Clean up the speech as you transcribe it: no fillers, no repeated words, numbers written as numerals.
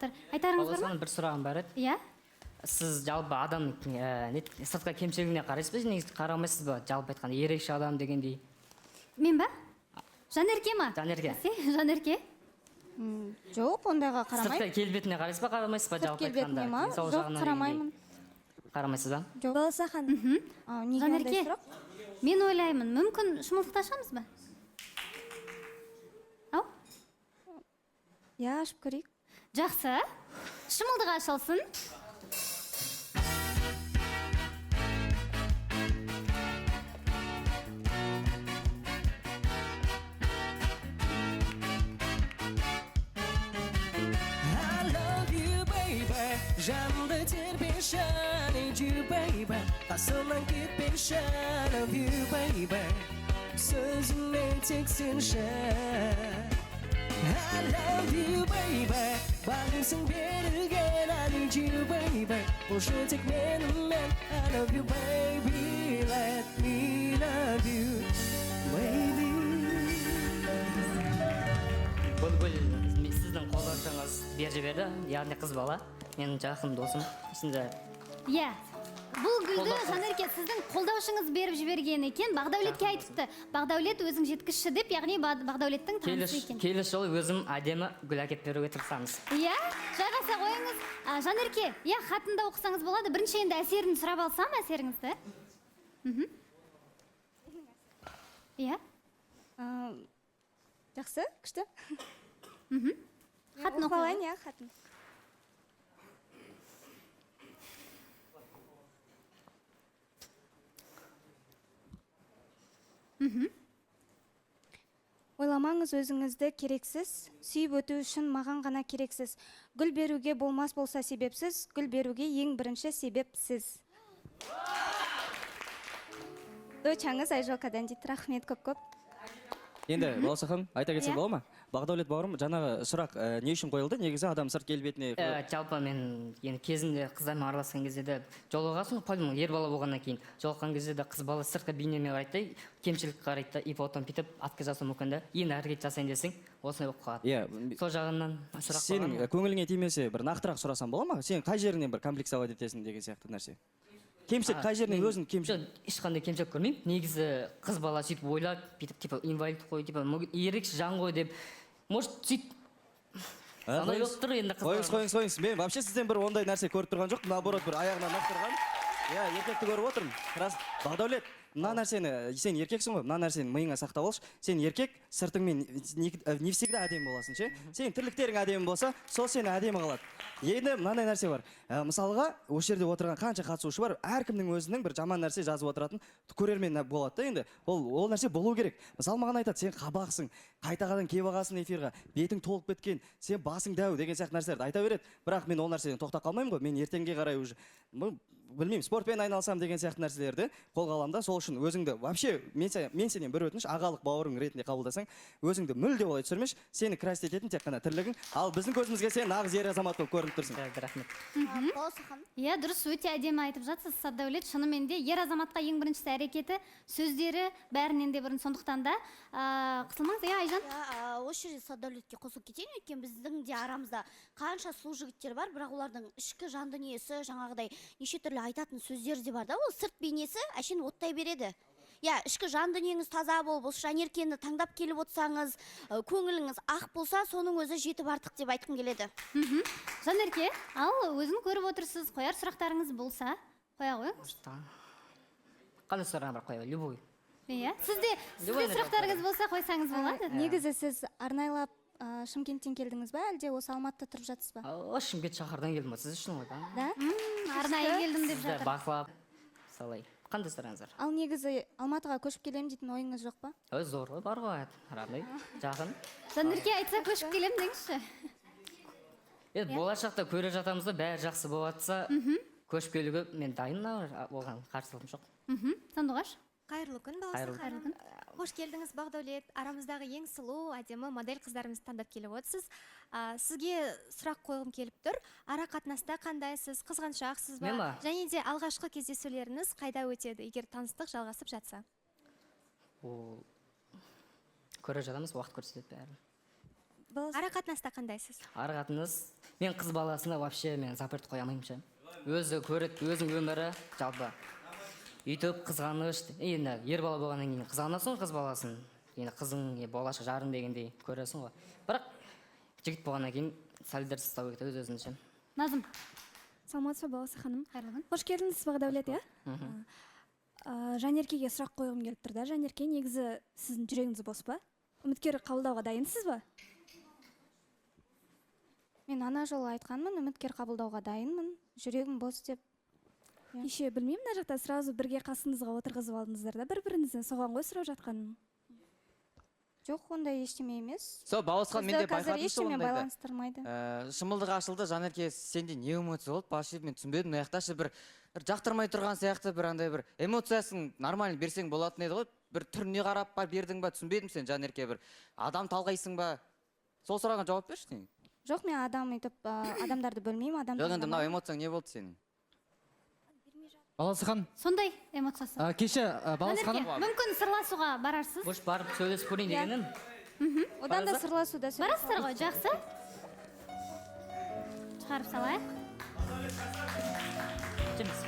жатыр. Айтарыңыз бар ма? Бір сұрағым бар еді. Иә. Сіз жалпы адам сыртқы кемшілігіне қарайсыз ба, негізі қарамайсыз ба? Жалпы айтқанда ерекше адам дегендей. Мен ба? Жанерке ма? Жанерке. Жанерке. Жоқ, ондайға қарамаймын. Сыртқы келбетіне қарайсыз ба, қарамайсыз ба? Сырт келбетіне ма? Жоқ, қарамаймын. Қарамайсыз ба? Жоқ. Баласа ханым. Неге ондай сұрақ? Мен ойлаймын, мүмкін шымылдықты ашамыз ба? Ау? Иә, ашып көрейік. Жақсы. Шымылдығы ашылсын. Жанымды тербеші, I need you baby. Қасымнан кетпеші, I love you baby. Сөзіңе тек сенші, I love you baby. Бағымсың берілген, I need you baby. Бұлшы тек менімен, I love you baby. Let me love you baby. Бұл сіздің қолдаушыңыз беріп жіберді, яғни қыз бала. Менің жақын досым. Иә. Бұл гүлді Жанерке сіздің қолдаушыңыз беріп жіберген екен. Бақдәулетке айтыпты. Бақдәулет өзің жеткізші деп, яғни Бақдәулеттің танысы екен. Келесі жолы өзім әдемі гүл әкеп беруге тырысамыз. Иә, жайғаса қойыңыз. Жанерке, иә, хатында оқысаңыз болады. Бірінші енді әсерін сұрап алсам, әсеріңізді. Иә. Жақсы, күшті. Хатын оқып алайын, иә, хатын. Ойламаңыз өзіңізді керексіз, сүйіп өту үшін маған ғана керексіз. Гүл беруге болмас болса себепсіз, гүл беруге ең бірінші себеп сіз. Дочаңыз Айжолкадан дейді, рахмет көп-көп. Енді Баласа ханым, айта кетсек бола ма? Бақдәулет бауырым, жаңағы сұрақ не үшін қойылды? Негізі адам сырт келбетіне... Жалпы мен кезінде қыздармен араласқан кезде де жолығасың, қойдым, ер бала болғаннан кейін жолыққан кезде де қыз бала сыртқы бейнеме қарайды, кемшілік қарайды, и потом питіп атқа жасау мүмкін да, енді әрекет жасайын десең, осындай болып қалады. Иә. Сол жағынан сұрақ сенің көңіліңе тимесе бір нақтырақ сұрасам бола ма? Сен қай жерінен бір комплексовать етесің деген сияқты нәрсе? Кемшілік қай жерінен өзің кемшілік? Ешқандай кемшілік көрмеймін. Негізі қыз бала сөйтіп ойлап, типа инвалид қой, типа ерекше жан ғой деп, может сөйтіп қойыңыз. Мен вообще сізден бір ондай нәрсе көріп тұрған жоқ, наоборот бір аяғынан нақтырған. Иә, еркекті көріп отырмын. Рас, Бақдәулет, мына нәрсені, сен еркексің ғой, мына нәрсені миыңа сақтап алшы. Сен еркек, сыртыңмен не всегда әдемі боласың, ше? Сен тірліктерің әдемі болса, сол сені әдемі қалады. Енді мынандай нәрсе бар. Мысалға, осы жерде отырған қанша қатысушы бар, әркімнің өзінің бір жаман нәрсе жазып отыратын көрермен болады да енді. Ол нәрсе болу керек. Мысалы маған айтады, сен қабақсың, қайтадан келіп ағасың эфирға, бетің толып кеткен, сен басың дәу деген сияқты нәрселерді айта береді. Бірақ мен ол нәрседен тоқтап қалмаймын ғой. Мен ертеңге қарай уже білмеймін, спортпен айналысам деген сияқты нәрселерді қолға аламын да. Сол үшін өзіңді вообще мен сенен бір өтініш, ағалық бауырың ретінде қабылдасаң, өзіңді мүлде олай түсірмеші. Сені красить ететін тек қана тірлігің, ал біздің көзімізге сен нағыз ер азамат болып көрініп тұрсың. Рахмет. Иә, дұрыс, өте әдемі айтып жатсыз, Бақдәулет. Шынымен де ер азаматқа ең біріншісі әрекеті, сөздері бәрінен де бұрын. Сондықтан да қысылмаңыз, иә, Айжан? Осы жерде Бақдәулетке қосылып кетейін, өйткені біздің де арамызда қанша сұлу жігіттер бар, бірақ олардың ішкі жан дүниесі, жаңағыдай неше түрлі айтатын сөздері де бар да, ол сырт бейнесі әшейін оттай береді. Иә, ішкі жан дүниеңіз таза болып, осы Жанеркені таңдап келіп отырсаңыз, көңіліңіз ақ болса, соның өзі жетіп артық деп айтқым келеді. Жанерке, ал өзін көріп отырсыз, қояр сұрақтарыңыз болса, қоя қойыңыз. Қандай сұрағын бар қоя, любой. Иә, сізде сұрақтарыңыз болса қойсаңыз болады. Негізі сіз арнайлап Шымкенттен келдіңіз ба, әлде осы Алматыда тұрып жатсыз ба? Шымкент шаһардан келдім, сіз үшін ғой, да? Арнайы келдім деп жатыр. Бақылап, салай. Қандай сұрағыңыз бар? Ал негізі Алматыға көшіп келем дейтін ойыңыз жоқ па? Зор ғой, бар ғой, рандай, жақын. Жанерке айтса көшіп келем деңізші. Болашақта көре жатамыз да, бәрі жақсы болатса, көшіп келуге мен дайын оған қарсылығым жоқ. Сандуғаш? Қайырлы күн, Баласа ханым. Қош келдіңіз, Бақдәулет. Арамыздағы ең сұлу, әдемі модель қыздарымызды таңдап келіп отырсыз. Сізге сұрақ қойғым келіп тұр. Ара қатынаста қандайсыз, қызғаншақсыз ба? Және де алғашқы кездесулеріңіз қайда өтеді, егер таныстық жалғасып жатса? Көре жатамыз, уақыт көрсетеді бәрін. ара қатынаста қандайсыз? ара қатынас мен қыз баласына вообще мен запрет қоя алмаймын ше. Өзі көреді, өзінің өмірі жалпы. Үйтіп қызғаныш, енді ер бала болғаннан кейін қызғанасың қыз баласын. Енді қызың болашақ жарың дегендей көресің ғой. Бірақ жігіт болғаннан кейін сәлдер ұстау керек өз-өзінше. Назым. Саламатсыз ба Балауса ханым? Қайырлы күн. Қош келдіңіз Бағдәулет, иә? Жанеркеге сұрақ қойғым келіп тұр да. Жанерке, негізі сіздің жүрегіңіз бос па? Үміткер қабылдауға дайынсыз ба? Мен ана жолы айтқанмын, үміткер қабылдауға дайынмын, жүрегім бос деп. Кеше білмеймін, мына жақта сразу бірге қасыңызға отырғызып алдыңыздар да, бір-біріңізден соған ғой сұрап жатқаным. Жоқ, ондай ештеме емес. Сол Балауса мен де Бізді қазір байқадым ештеме ондайды. байланыстырмайды. Шымылдық ашылды, Жанерке сенде не эмоция болды? Башы мен түсінбедім. Аяқташы бір жақтырмай тұрған сияқты бір андай бір эмоциясын нормально берсең болатын еді ғой. Бір түріне қарап ба бердің ба түсінбедім сен Жанерке бір адам талғайсың ба? Сол сұрағына жауап берші. Жоқ, мен адамдарды бөлмеймін, Жоқ, енді мынау эмоцияң не болды сенің? Балауса ханым, Сондай эмоциясы. кеше Балауса Жанерке, ханым, мүмкін сырласуға барарсыз? Бош барып сөйлесіп көрейін дегенім. Одан да сырласуда Барасыздар ғой, жақсы. Шығарып салайық. Жетеміз.